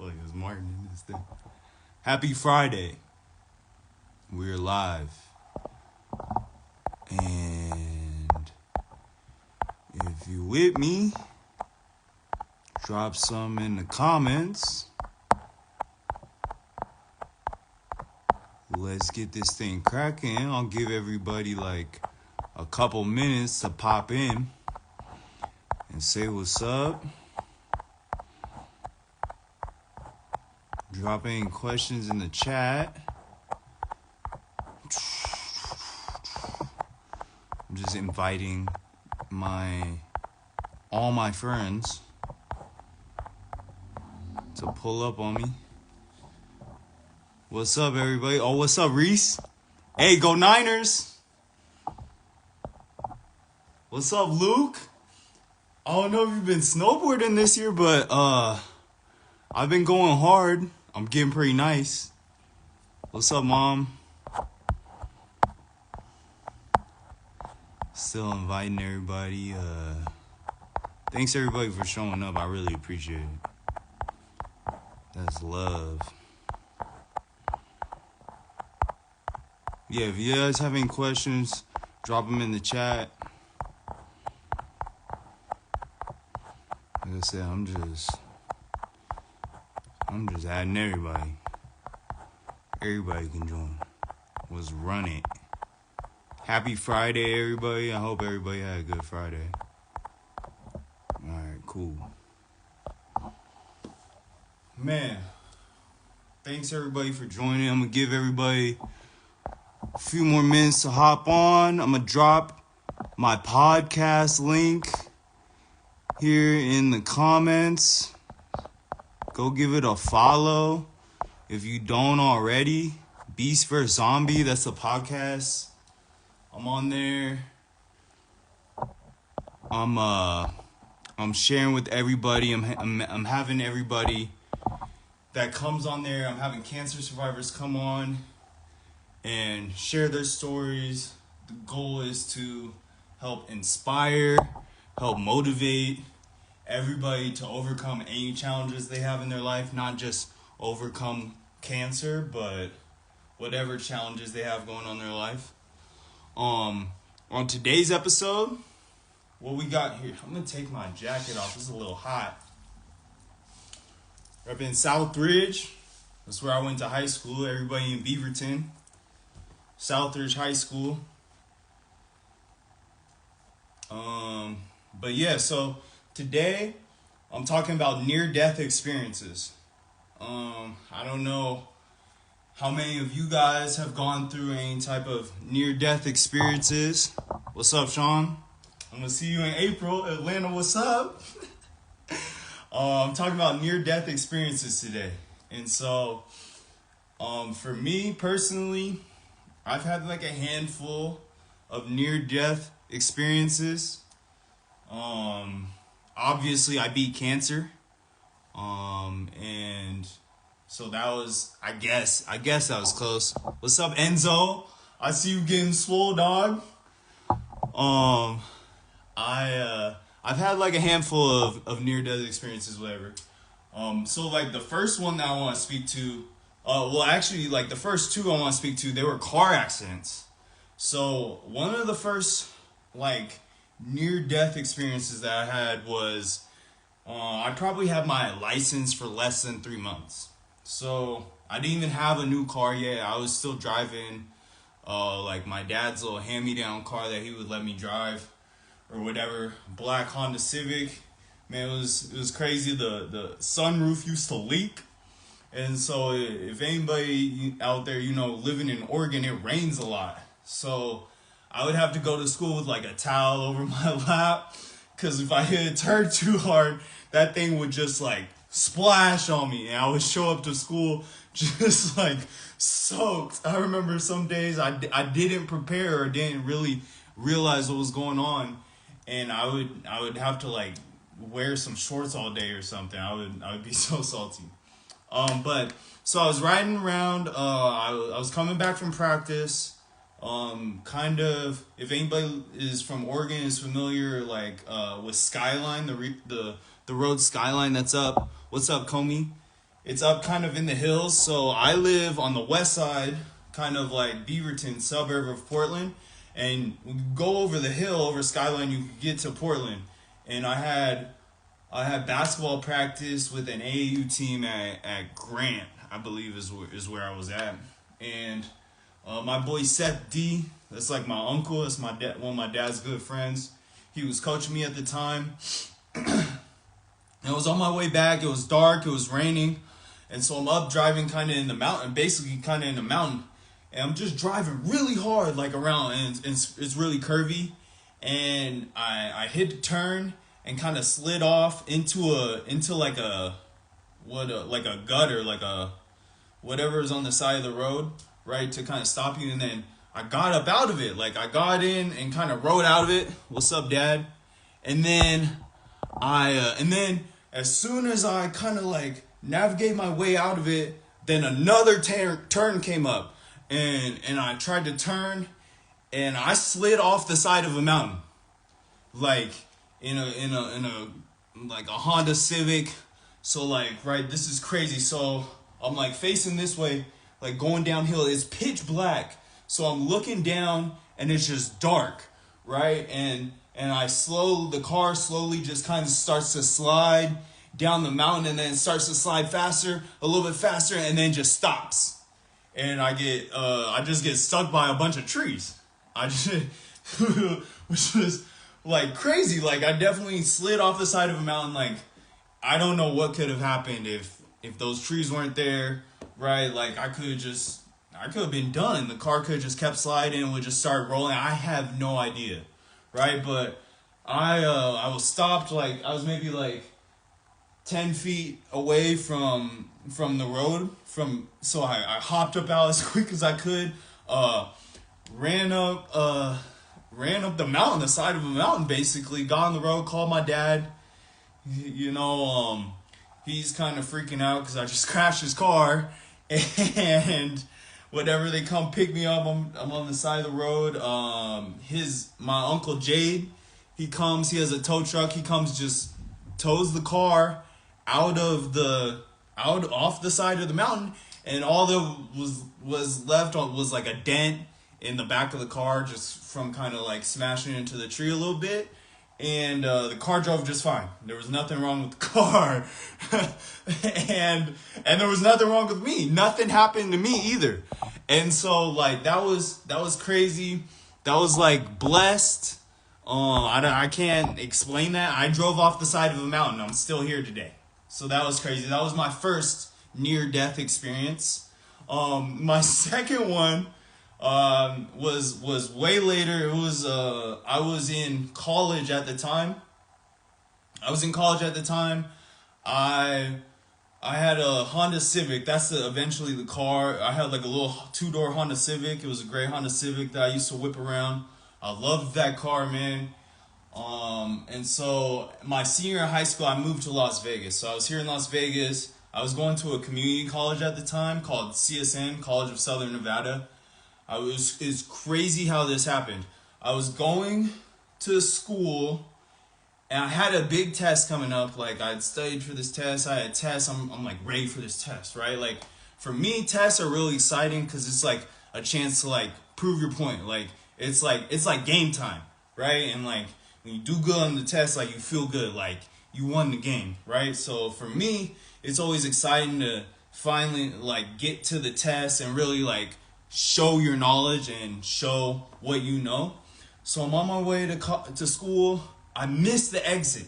Like it's Martin in this thing. Happy Friday. We're live. And if you with me, drop some in the comments. Let's get this thing cracking. I'll give everybody like a couple minutes to pop in and say what's up. Drop any questions in the chat. I'm just inviting all my friends to pull up on me. What's up, everybody? Oh, what's up, Reese? Hey, go Niners! What's up, Luke? I don't know if you've been snowboarding this year, but I've been going hard. I'm getting pretty nice. What's up, Mom? Still inviting everybody. Thanks everybody for showing up. I really appreciate it. That's love. Yeah, if you guys have any questions, drop them in the chat. Like I said, I'm just adding everybody. Everybody can join. Let's run it. Happy Friday, everybody. I hope everybody had a good Friday. Alright, cool. Man, thanks everybody for joining. I'm going to give everybody a few more minutes to hop on. I'm going to drop my podcast link here in the comments. Go give it a follow if you don't already. Beast vs. Zombie, that's a podcast. I'm on there. I'm sharing with everybody. I'm having everybody that comes on there. I'm having cancer survivors come on and share their stories. The goal is to help inspire, help motivate everybody to overcome any challenges they have in their life, not just overcome cancer, but whatever challenges they have going on in their life. On today's episode, what we got here, I'm gonna take my jacket off. It's a little hot. We're up in Southridge. That's where I went to high school. Everybody in Beaverton. Southridge High School. But yeah, so today I'm talking about near-death experiences. I don't know how many of you guys have gone through any type of near-death experiences. What's up, Sean? I'm going to see you in April. Atlanta, what's up? I'm talking about near-death experiences today. And so, for me personally, I've had like a handful of near-death experiences. Obviously, I beat cancer. And so that was, I guess that was close. What's up, Enzo? I see you getting swole, dog. I've had like a handful of near-death experiences, whatever. So like the first one that I want to speak to, like the first two I want to speak to, they were car accidents. So one of the first like near-death experiences that I had was, I probably had my license for less than 3 months. So I didn't even have a new car yet. I was still driving like my dad's little hand-me-down car that he would let me drive or whatever. Black Honda Civic. Man, it was crazy. The sunroof used to leak. And so if anybody out there, living in Oregon, it rains a lot. So I would have to go to school with like a towel over my lap, because if I hit a turn too hard, that thing would just like splash on me, and I would show up to school just like soaked. I remember some days I didn't prepare or didn't really realize what was going on, and I would have to like wear some shorts all day or something. I would be so salty. But so I was riding around. I was coming back from practice. Kind of, if anybody is from Oregon is familiar, like with Skyline, the road Skyline that's up. What's up, Comey? It's up kind of in the hills. So I live on the west side, kind of like Beaverton, suburb of Portland. And we go over the hill, over Skyline, you could get to Portland. And I had basketball practice with an AAU team at Grant, I believe is where I was at. And my boy Seth D, that's like my uncle, that's my dad, one of my dad's good friends. He was coaching me at the time. I was on my way back. It was dark. It was raining. And so I'm up driving kind of in the mountain, basically kind of in the mountain. And I'm just driving really hard, like around, and it's really curvy. And I hit the turn and kind of slid off into like a gutter, like a whatever is on the side of the road, right, to kind of stop you. And then I got up out of it. Like I got in and kind of rode out of it. What's up, Dad? And then and then as soon as I kind of like navigate my way out of it, then another turn came up, and I tried to turn, and I slid off the side of a mountain, like in a like a Honda Civic. So like, right, this is crazy. So I'm like facing this way, like going downhill. It's pitch black, so I'm looking down, and it's just dark, right? And the car slowly just kind of starts to slide down the mountain, and then starts to slide faster, a little bit faster, and then just stops. And I just get stuck by a bunch of trees. Which was like crazy. Like I definitely slid off the side of a mountain. Like I don't know what could have happened if those trees weren't there, right? Like I could have been done. The car could have just kept sliding and would just start rolling. I have no idea, right? But I was stopped. Like I was maybe like 10 feet away from the road. So I hopped up out as quick as I could. Ran up the mountain, the side of a mountain, basically. Got on the road, called my dad. He's kind of freaking out because I just crashed his car, and whatever, they come pick me up. I'm on the side of the road. My uncle Jade, he has a tow truck. He comes, just tows the car off the side of the mountain, and all that was left was like a dent in the back of the car, just from kind of like smashing into the tree a little bit. And the car drove just fine. There was nothing wrong with the car. and there was nothing wrong with me. Nothing happened to me either. And so like that was crazy. That was like blessed. I can't explain that. I drove off the side of a mountain. I'm still here today. So that was crazy. That was my first near-death experience. My second one was way later. It was I was in college at the time. I had a Honda Civic. That's eventually the car. I had like a little 2-door Honda Civic. It was a gray Honda Civic that I used to whip around. I loved that car, man. And so my senior year in high school, I moved to Las Vegas. So I was here in Las Vegas. I was going to a community college at the time called CSN, College of Southern Nevada. It's crazy how this happened. I was going to school, and I had a big test coming up. Like I'd studied for this test. I had tests. I'm like ready for this test, right? Like for me, tests are really exciting because it's like a chance to like prove your point. Like it's like game time, right? And like when you do good on the test, like you feel good, like you won the game, right? So for me, it's always exciting to finally like get to the test and really like show your knowledge and show what you know. So I'm on my way to school. I missed the exit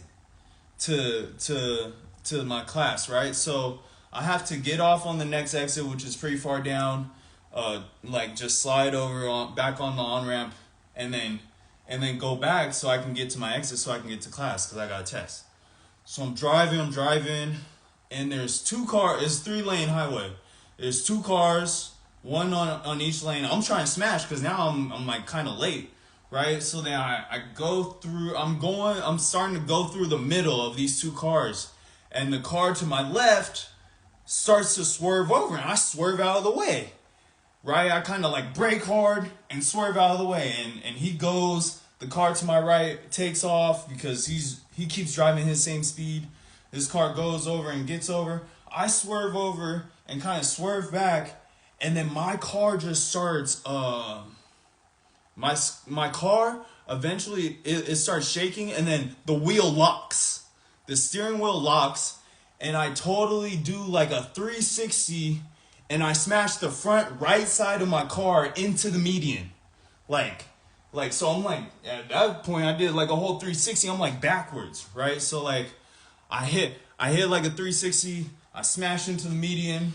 to my class, right? So I have to get off on the next exit, which is pretty far down. Like just slide over back on the on-ramp, and then go back so I can get to my exit, so I can get to class because I got a test. So I'm driving, and there's two cars. It's 3-lane highway. There's 2 cars, one on each lane. I'm trying to smash because now I'm like kind of late, right? So then I go through. I'm starting to go through the middle of these 2 cars, and the car to my left starts to swerve over, and I swerve out of the way. Right, I kind of like brake hard and swerve out of the way, and he goes. The car to my right takes off because he keeps driving his same speed. This car goes over and gets over. I swerve over and kind of swerve back, and then my car just starts. My car eventually it starts shaking, and then the wheel locks. The steering wheel locks, and I totally do like a 360, and I smash the front right side of my car into the median, like. So I'm like, at that point I did like a whole 360. I'm like backwards, right? So like, I hit like a 360. I smash into the median,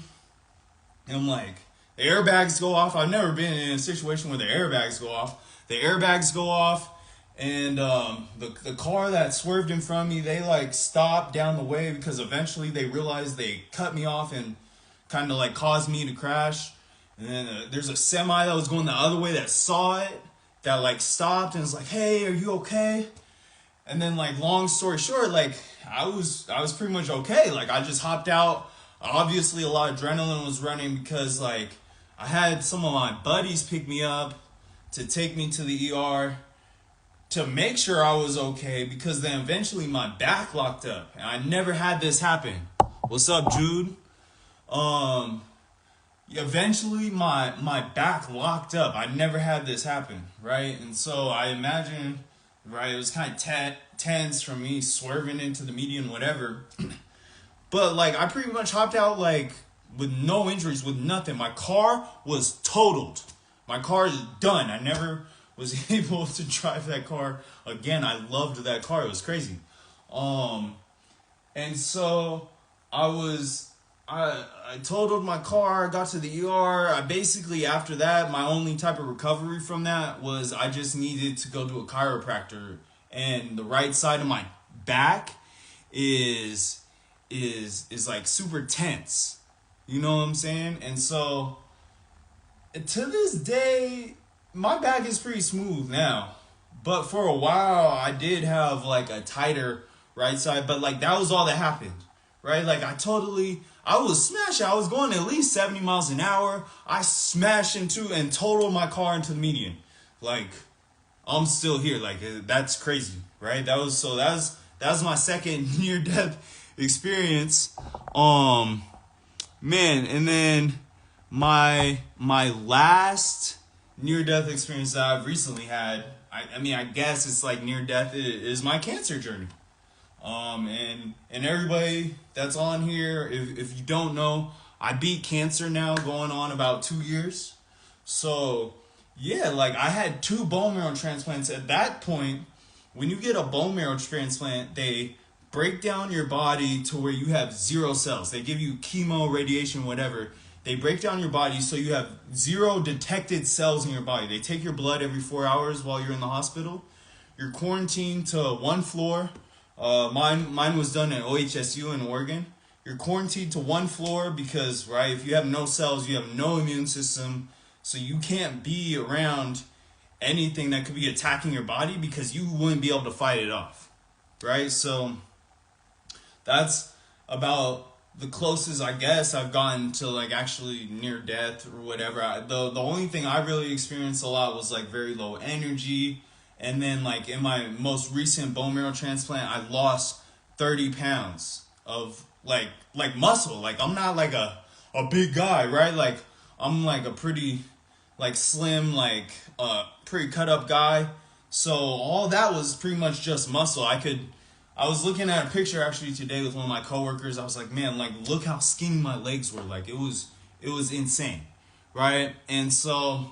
and I'm like, the airbags go off. I've never been in a situation where the airbags go off. The airbags go off, and the car that swerved in front of me, they like stopped down the way because eventually they realized they cut me off and kind of like caused me to crash. And then there's a semi that was going the other way that saw it, that like stopped and was like, "Hey, are you okay?" And then like long story short, like I was pretty much okay. Like I just hopped out. Obviously a lot of adrenaline was running because like I had some of my buddies pick me up to take me to the ER to make sure I was okay, because then eventually my back locked up. And I never had this happen. What's up, Jude? Eventually my back locked up. I never had this happen, right? And so I imagine, right, it was kind of tense from me swerving into the median, whatever. But like I pretty much hopped out like with no injuries, with nothing. My car was totaled. My car is done. I never was able to drive that car again. I loved that car. It was crazy. And so I totaled my car, got to the ER. I basically, after that, my only type of recovery from that was I just needed to go to a chiropractor. And the right side of my back is like super tense. You know what I'm saying? And so to this day, my back is pretty smooth now. But for a while, I did have like a tighter right side. But like that was all that happened, right? Like I was smashing. I was going at least 70 miles an hour. I smashed into and totaled my car into the median. Like I'm still here. Like that's crazy, right? That was my second near death experience. Man, and then my last near death experience that I've recently had, I mean I guess it's like near death is my cancer journey. And everybody that's on here, if you don't know, I beat cancer now going on about 2 years. So yeah, like I had 2 bone marrow transplants. At that point, when you get a bone marrow transplant, they break down your body to where you have 0 cells. They give you chemo, radiation, whatever. They break down your body so you have 0 detected cells in your body. They take your blood every 4 hours while you're in the hospital. You're quarantined to 1 floor. Mine was done at OHSU in Oregon. You're quarantined to 1 floor because, right, if you have no cells, you have no immune system. So you can't be around anything that could be attacking your body because you wouldn't be able to fight it off, right? So that's about the closest I guess I've gotten to like actually near death or whatever. The only thing I really experienced a lot was like very low energy. And then like in my most recent bone marrow transplant, I lost 30 pounds of like muscle. Like I'm not like a big guy, right? Like I'm like a pretty like slim, like pretty cut up guy. So all that was pretty much just muscle. I was looking at a picture actually today with one of my coworkers. I was like, man, like look how skinny my legs were. Like it was insane, right? And so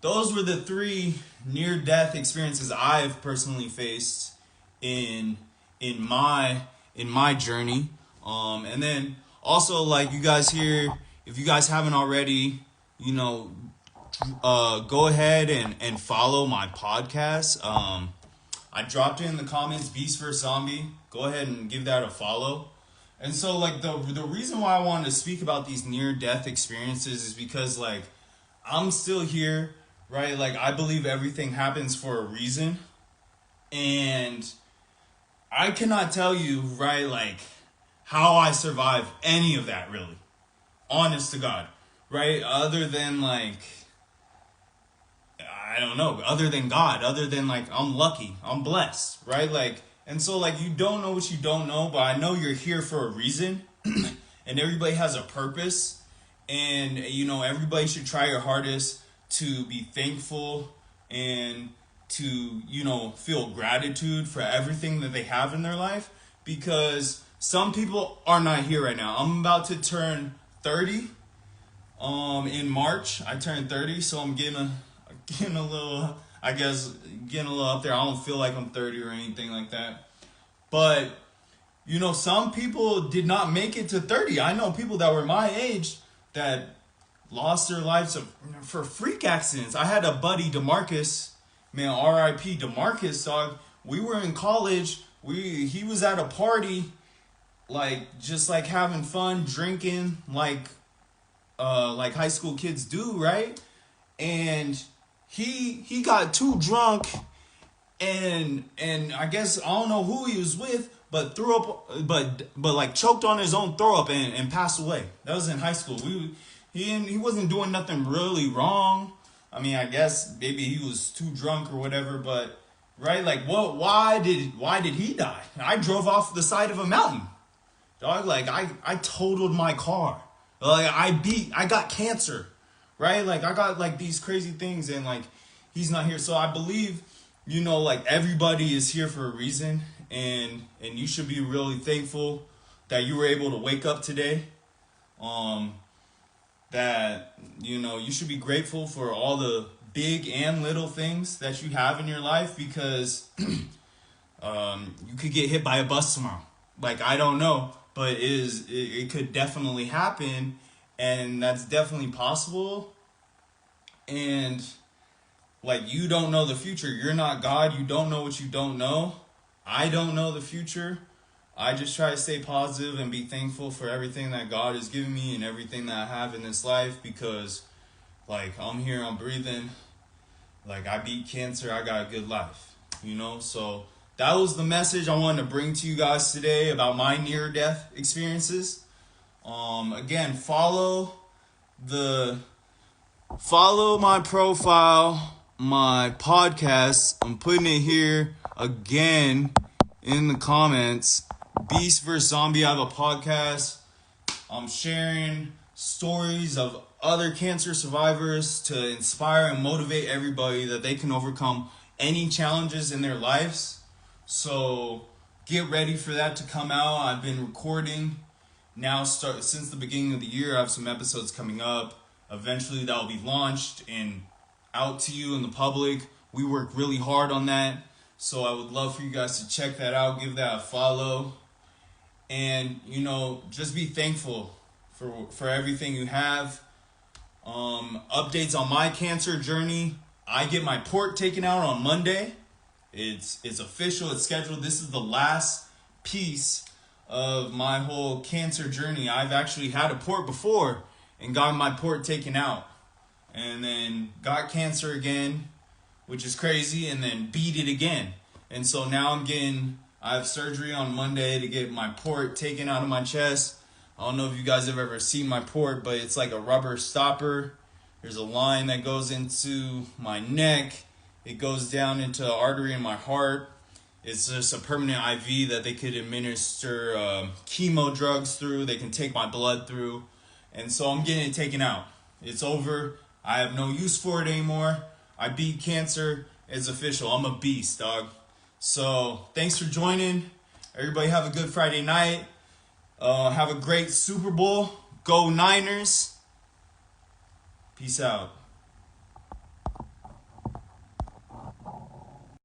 those were the 3 near-death experiences I've personally faced in my journey. And then also like you guys here, if you guys haven't already, you know, go ahead and follow my podcast. I dropped it in the comments, Beast vs. Zombie. Go ahead and give that a follow. And so like the reason why I wanted to speak about these near-death experiences is because like I'm still here, right? Like I believe everything happens for a reason. And I cannot tell you, right, like how I survived any of that really. Honest to God, right? Other than like, I don't know, other than God, other than like, I'm lucky, I'm blessed, right? Like, and so like, you don't know what you don't know, but I know you're here for a reason. and everybody has a purpose. And, everybody should try your hardest to be thankful and to, feel gratitude for everything that they have in their life, because some people are not here right now. I'm about to turn 30 in March. I turned 30, so I'm getting a little, I guess, getting a little up there. I don't feel like I'm 30 or anything like that. But, some people did not make it to 30. I know people that were my age that lost their lives for freak accidents. I had a buddy, DeMarcus, man, R.I.P. DeMarcus, dog. We were in college. He was at a party, just having fun, drinking, like high school kids do, right? And he got too drunk, and I guess I don't know who he was with, but threw up, but choked on his own throw up and passed away. That was in high school. He wasn't doing nothing really wrong. I mean, I guess maybe he was too drunk or whatever, but right, why did he die? I drove off the side of a mountain, dog. I totaled my car. I got cancer, right? I got these crazy things, and he's not here. So I believe, everybody is here for a reason, and you should be really thankful that you were able to wake up today. That, you should be grateful for all the big and little things that you have in your life, because you could get hit by a bus tomorrow. I don't know, but it could definitely happen, and that's definitely possible. And you don't know the future. You're not God. You don't know what you don't know. I don't know the future. I just try to stay positive and be thankful for everything that God has given me and everything that I have in this life, because I'm here, I'm breathing. I beat cancer, I got a good life, So that was the message I wanted to bring to you guys today about my near-death experiences. Again, follow my profile, my podcast. I'm putting it here again in the comments. Beast vs. Zombie. I have a podcast. I'm sharing stories of other cancer survivors to inspire and motivate everybody that they can overcome any challenges in their lives. So get ready for that to come out. I've been recording now since the beginning of the year. I have some episodes coming up. Eventually that will be launched and out to you in the public. We work really hard on that. So I would love for you guys to check that out. Give that a follow. And, just be thankful for everything you have. Updates on my cancer journey. I get my port taken out on Monday. It's official. It's scheduled. This is the last piece of my whole cancer journey. I've actually had a port before and got my port taken out. And then got cancer again, which is crazy, and then beat it again. And so now I have surgery on Monday to get my port taken out of my chest. I don't know if you guys have ever seen my port, but it's like a rubber stopper. There's a line that goes into my neck. It goes down into an artery in my heart. It's just a permanent IV that they could administer chemo drugs through. They can take my blood through. And so I'm getting it taken out. It's over. I have no use for it anymore. I beat cancer. It's official. I'm a beast, dog. So thanks for joining. Everybody have a good Friday night. Have a great Super Bowl. Go Niners. Peace out.